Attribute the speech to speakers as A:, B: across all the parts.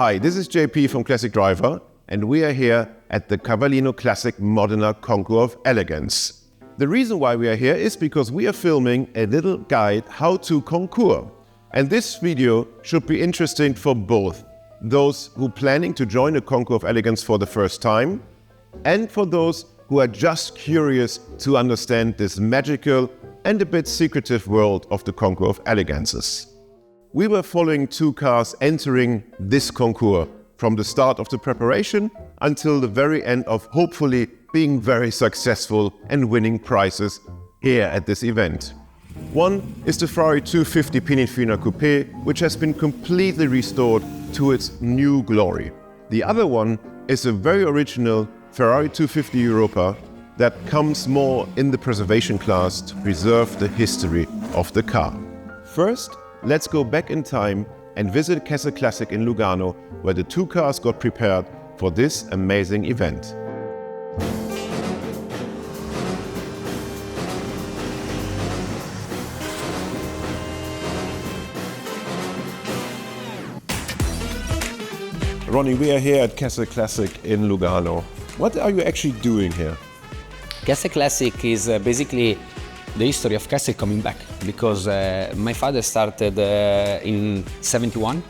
A: Hi, this is JP from Classic Driver, and we are here at the Cavallino Classic Modena Concours of Elegance. The reason why we are here is because we are filming a little guide how to concours. And this video should be interesting for both those who are planning to join a Concours of Elegance for the first time and for those who are just curious to understand this magical and a bit secretive world of the Concours of Elegances. We were following two cars entering this concours from the start of the preparation until the very end of hopefully being very successful and winning prizes here at this event. One is the Ferrari 250 Pininfarina Coupé, which has been completely restored to its new glory. The other one is a very original Ferrari 250 Europa that comes more in the preservation class to preserve the history of the car. First, let's go back in time and visit Kessel Classic in Lugano, where the two cars got prepared for this amazing event. Ronnie, we are here at Kessel Classic in Lugano. What are you actually doing here?
B: Kessel Classic is basically the history of Kessel coming back, because my father started in '71,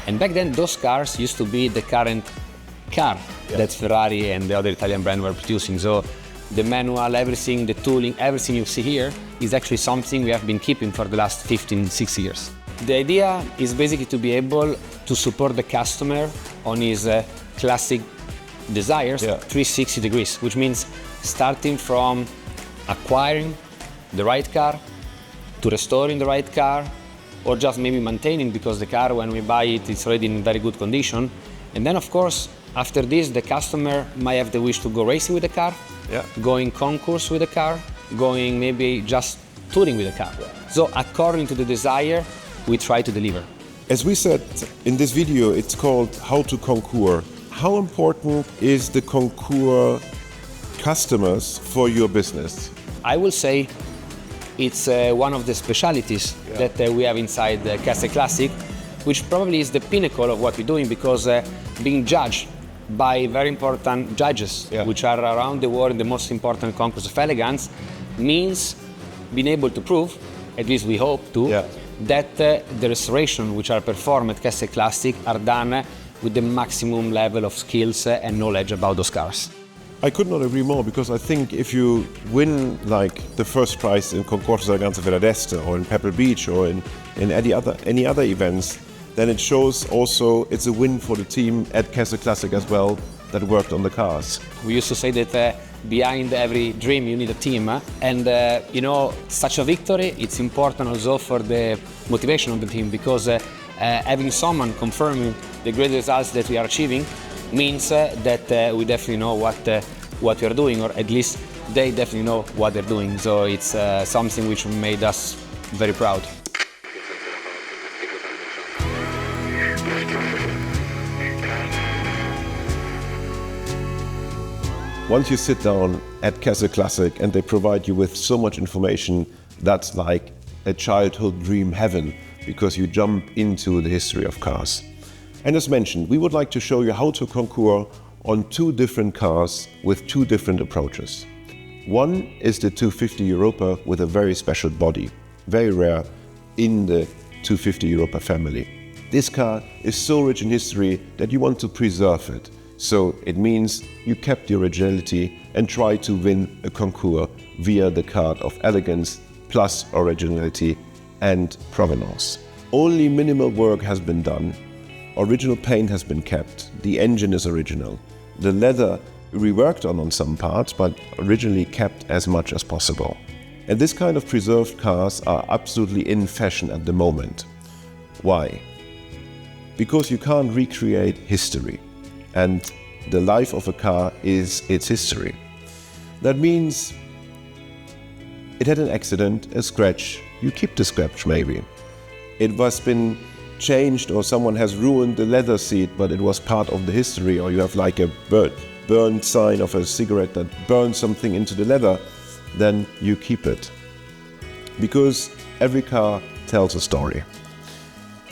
B: and back then those cars used to be the current car that Ferrari and the other Italian brand were producing. So the manual, everything, the tooling, everything you see here is actually something we have been keeping for the last 6 years. The idea is basically to be able to support the customer on his classic desires 360 degrees, which means starting from acquiring the right car, to restoring the right car, or just maybe maintaining, because the car, when we buy it, it's already in very good condition. And then, of course, after this, the customer might have the wish to go racing with the car, going concours with the car, going maybe just touring with the car. So according to the desire, we try to deliver.
A: As we said in this video, it's called How to Concours. How important is the concours customers for your business?
B: I will say it's one of the specialities that we have inside the Kessel Classic, which probably is the pinnacle of what we're doing, because being judged by very important judges, which are around the world in the most important concours of elegance, means being able to prove, at least we hope to, that the restoration which are performed at Kessel Classic are done with the maximum level of skills and knowledge about those cars.
A: I could not agree more, because I think if you win like the first prize in Concours Elegance d'Este or in Pebble Beach or in any other events, then it shows also it's a win for the team at Kessel Classic as well that worked on the cars.
B: We used to say that behind every dream you need a team, and you know, such a victory, it's important also for the motivation of the team, because having someone confirming the great results that we are achieving means that we definitely know what we are doing, or at least they definitely know what they're doing. So it's something which made us very proud.
A: Once you sit down at Kessel Classic and they provide you with so much information, that's like a childhood dream heaven, because you jump into the history of cars. And as mentioned, we would like to show you how to concours on two different cars with two different approaches. One is the 250 Europa with a very special body, very rare in the 250 Europa family. This car is so rich in history that you want to preserve it. So it means you kept the originality and try to win a concours via the card of elegance plus originality and provenance. Only minimal work has been done. Original paint has been kept, the engine is original. The leather reworked on some parts, but originally kept as much as possible. And this kind of preserved cars are absolutely in fashion at the moment. Why? Because you can't recreate history, and the life of a car is its history. That means it had an accident, a scratch, you keep the scratch maybe. It has been changed, or someone has ruined the leather seat, but it was part of the history, or you have like a burned sign of a cigarette that burned something into the leather, then you keep it. Because every car tells a story.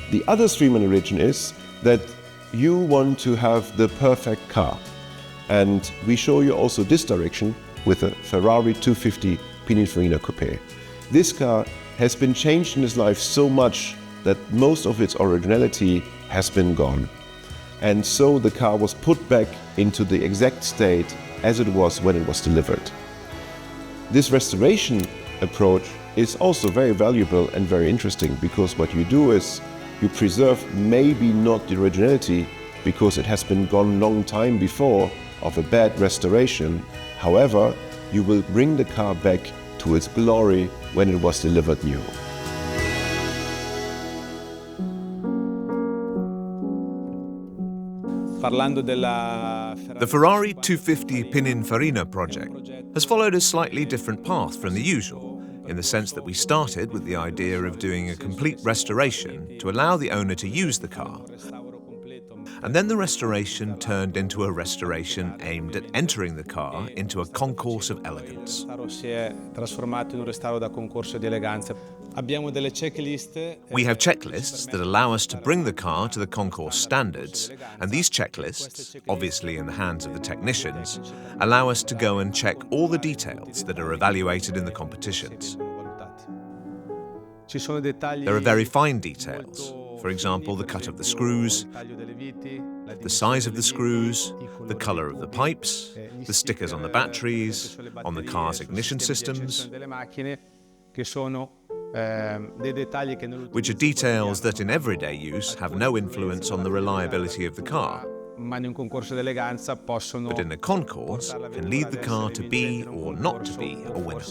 A: The other stream in origin is that you want to have the perfect car. And we show you also this direction with a Ferrari 250 Pininfarina Coupé. This car has been changed in its life so much that most of its originality has been gone. And so the car was put back into the exact state as it was when it was delivered. This restoration approach is also very valuable and very interesting, because what you do is you preserve maybe not the originality because it has been gone long time before of a bad restoration. However, you will bring the car back to its glory when it was delivered new.
C: The Ferrari 250 Pininfarina project has followed a slightly different path from the usual, in the sense that we started with the idea of doing a complete restoration to allow the owner to use the car. And then the restoration turned into a restoration aimed at entering the car into a concourse of elegance. We have checklists that allow us to bring the car to the concourse standards, and these checklists, obviously in the hands of the technicians, allow us to go and check all the details that are evaluated in the competitions. There are very fine details. For example, the cut of the screws, the size of the screws, the color of the pipes, the stickers on the batteries, on the car's ignition systems, which are details that in everyday use have no influence on the reliability of the car, but in a concourse can lead the car to be or not to be a winner.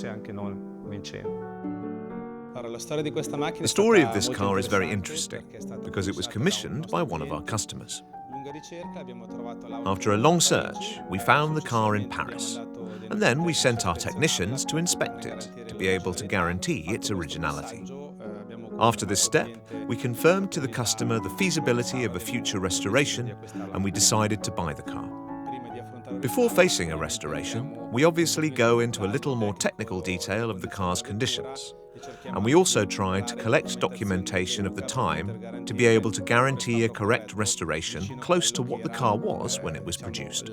C: The story of this car is very interesting because it was commissioned by one of our customers. After a long search, we found the car in Paris, and then we sent our technicians to inspect it to be able to guarantee its originality. After this step, we confirmed to the customer the feasibility of a future restoration, and we decided to buy the car. Before facing a restoration, we obviously go into a little more technical detail of the car's conditions. And we also tried to collect documentation of the time to be able to guarantee a correct restoration close to what the car was when it was produced.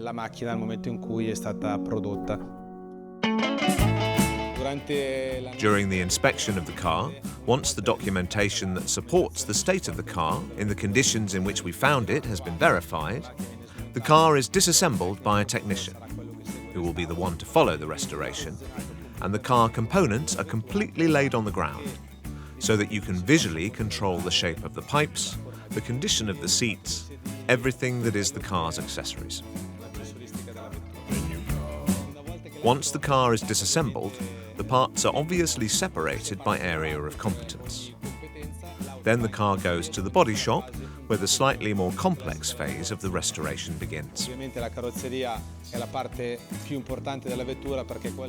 C: During the inspection of the car, once the documentation that supports the state of the car in the conditions in which we found it has been verified, the car is disassembled by a technician, who will be the one to follow the restoration, and the car components are completely laid on the ground, so that you can visually control the shape of the pipes, the condition of the seats, everything that is the car's accessories. Once the car is disassembled, the parts are obviously separated by area of competence. Then the car goes to the body shop, where the slightly more complex phase of the restoration begins.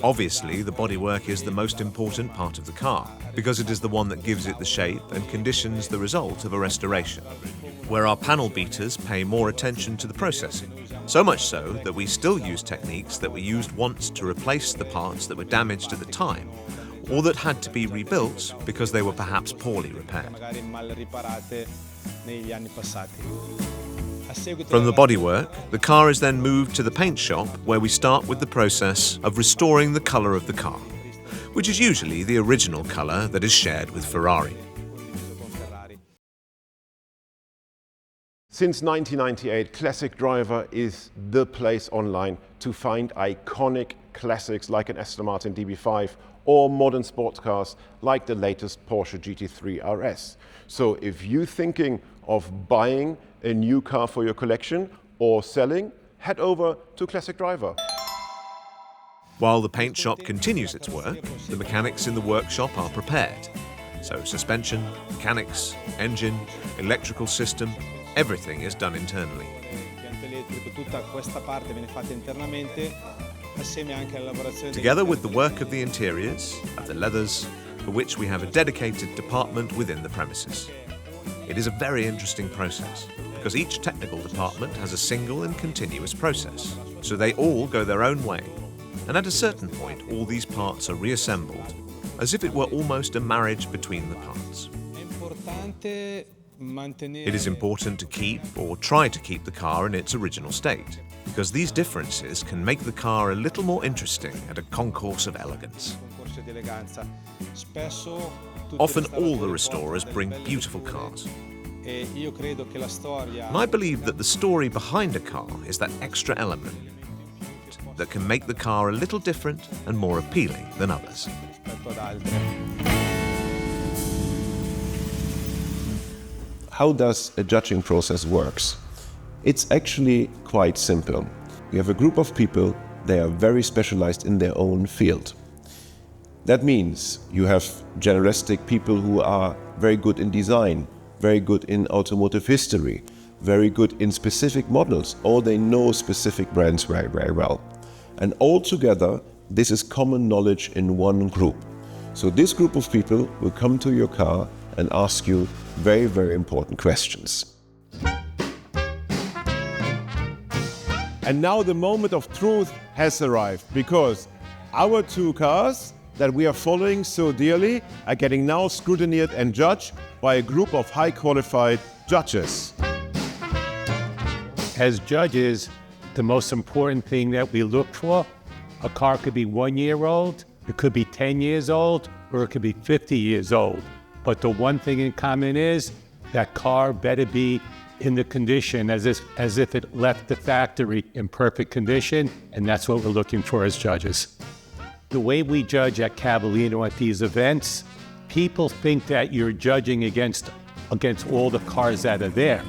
C: Obviously, the bodywork is the most important part of the car, because it is the one that gives it the shape and conditions the result of a restoration, where our panel beaters pay more attention to the processing. So much so that we still use techniques that were used once to replace the parts that were damaged at the time, or that had to be rebuilt because they were perhaps poorly repaired. From the bodywork, the car is then moved to the paint shop, where we start with the process of restoring the colour of the car, which is usually the original colour that is shared with Ferrari.
A: Since 1998, Classic Driver is the place online to find iconic classics like an Aston Martin DB5 or modern sports cars like the latest Porsche GT3 RS. So if you're thinking of buying a new car for your collection or selling, head over to Classic Driver.
C: While the paint shop continues its work, the mechanics in the workshop are prepared. So suspension, mechanics, engine, electrical system, everything is done internally. Together with the work of the interiors, of the leathers, for which we have a dedicated department within the premises. It is a very interesting process, because each technical department has a single and continuous process, so they all go their own way, and at a certain point all these parts are reassembled, as if it were almost a marriage between the parts. It is important to keep or try to keep the car in its original state, because these differences can make the car a little more interesting at a concourse of elegance. Often all the restorers bring beautiful cars. And I believe that the story behind a car is that extra element that can make the car a little different and more appealing than others.
A: How does a judging process works? It's actually quite simple. You have a group of people, they are very specialized in their own field. That means you have generalistic people who are very good in design, very good in automotive history, very good in specific models, or they know specific brands very, very well. And all together, this is common knowledge in one group. So this group of people will come to your car and ask you very, very important questions. And now the moment of truth has arrived, because our two cars that we are following so dearly are getting now scrutinized and judged by a group of high qualified judges.
D: As judges, the most important thing that we look for, a car could be 1 year old, it could be 10 years old, or it could be 50 years old. But the one thing in common is that car better be in the condition as if it left the factory in perfect condition, and that's what we're looking for as judges. The way we judge at Cavallino at these events, people think that you're judging against all the cars that are there,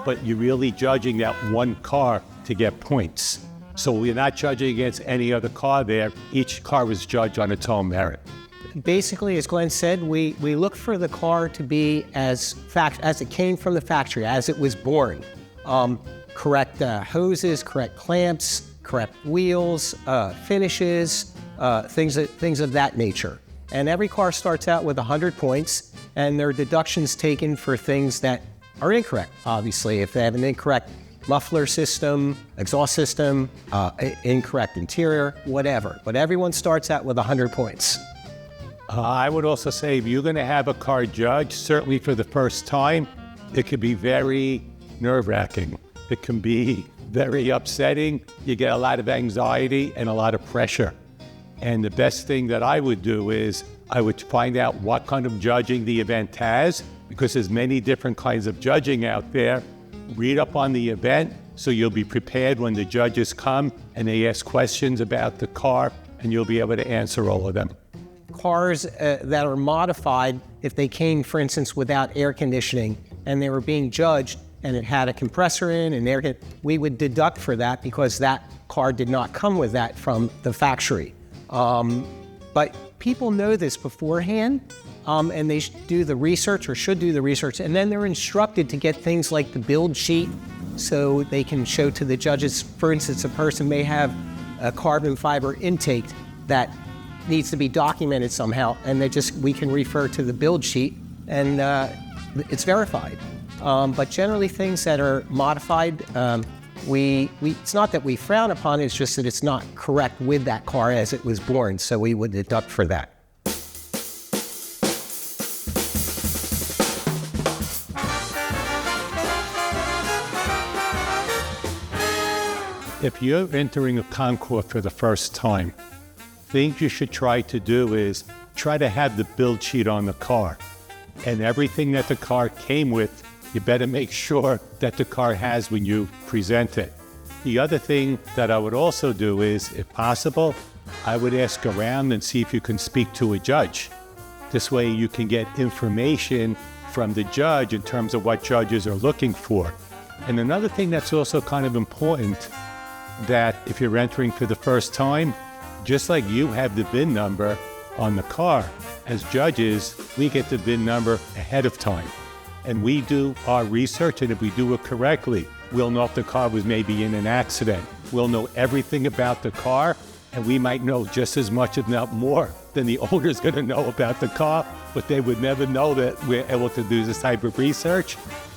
D: but you're really judging that one car to get points. So we're not judging against any other car there. Each car is judged on its own merit.
E: Basically, as Glenn said, we look for the car to be as it came from the factory, as it was born. Correct hoses, correct clamps, correct wheels, finishes, things of that nature. And every car starts out with 100 points, and there are deductions taken for things that are incorrect. Obviously, if they have an incorrect muffler system, exhaust system, incorrect interior, whatever. But everyone starts out with 100 points.
D: I would also say if you're going to have a car judged, certainly for the first time, it could be very nerve-wracking. It can be very upsetting. You get a lot of anxiety and a lot of pressure. And the best thing that I would do is I would find out what kind of judging the event has, because there's many different kinds of judging out there. Read up on the event so you'll be prepared when the judges come and they ask questions about the car, and you'll be able to answer all of them.
E: Cars that are modified, if they came, for instance, without air conditioning and they were being judged and it had a compressor in and we would deduct for that because that car did not come with that from the factory. But people know this beforehand, and they do the research or should do the research, and then they're instructed to get things like the build sheet so they can show to the judges. For instance, a person may have a carbon fiber intake that needs to be documented somehow, and we can refer to the build sheet and it's verified. But generally things that are modified, it's not that we frown upon it, it's just that it's not correct with that car as it was born, so we would deduct for that.
D: If you're entering a concours for the first time, things you should try to do is try to have the build sheet on the car. And everything that the car came with, you better make sure that the car has when you present it. The other thing that I would also do is, if possible, I would ask around and see if you can speak to a judge. This way you can get information from the judge in terms of what judges are looking for. And another thing that's also kind of important, that if you're entering for the first time, just like you have the VIN number on the car, as judges, we get the VIN number ahead of time. And we do our research, and if we do it correctly, we'll know if the car was maybe in an accident. We'll know everything about the car, and we might know just as much, if not more, than the owner's going to know about the car, but they would never know that we're able to do this type of research.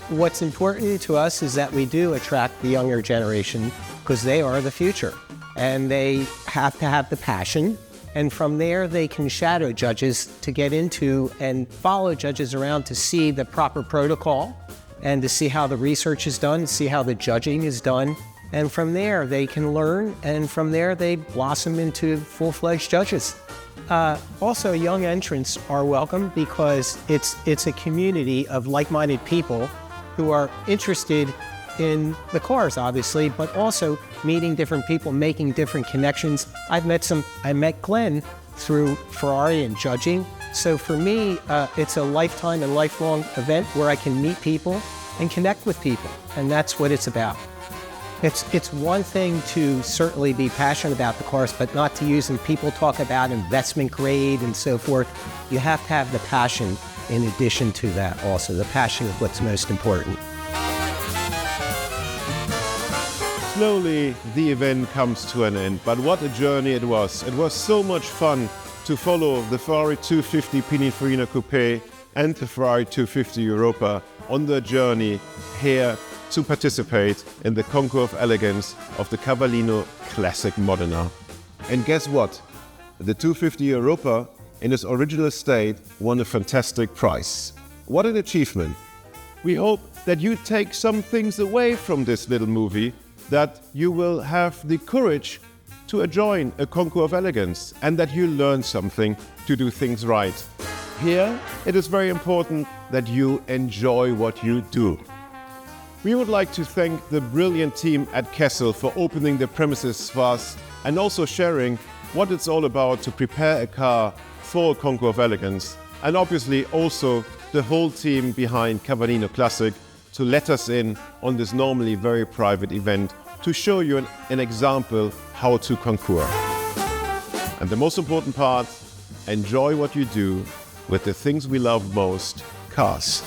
E: What's important to us is that we do attract the younger generation, because they are the future, and they have to have the passion. And from there, they can shadow judges to get into and follow judges around to see the proper protocol and to see how the research is done, see how the judging is done. And from there, they can learn, and from there, they blossom into full-fledged judges. Also, young entrants are welcome because it's a community of like-minded people who are interested in the cars, obviously, but also meeting different people, making different connections. I met Glenn through Ferrari and judging. So for me, it's a lifetime and lifelong event where I can meet people and connect with people, and that's what it's about. It's one thing to certainly be passionate about the cars, but not to use them. People talk about investment grade and so forth. You have to have the passion in addition to that also. The passion is what's most important.
A: Slowly, the event comes to an end, but what a journey it was. It was so much fun to follow the Ferrari 250 Pininfarina Coupé and the Ferrari 250 Europa on their journey here to participate in the Concours of Elegance of the Cavallino Classic Modena. And guess what? The 250 Europa, in its original state, won a fantastic prize. What an achievement! We hope that you take some things away from this little movie, that you will have the courage to join a Concours of Elegance and that you learn something to do things right. Here, it is very important that you enjoy what you do. We would like to thank the brilliant team at Kessel for opening the premises for us and also sharing what it's all about to prepare a car for a Concours of Elegance, and obviously also the whole team behind Cavallino Classic to let us in on this normally very private event to show you an example how to concours. And the most important part, enjoy what you do with the things we love most, cars.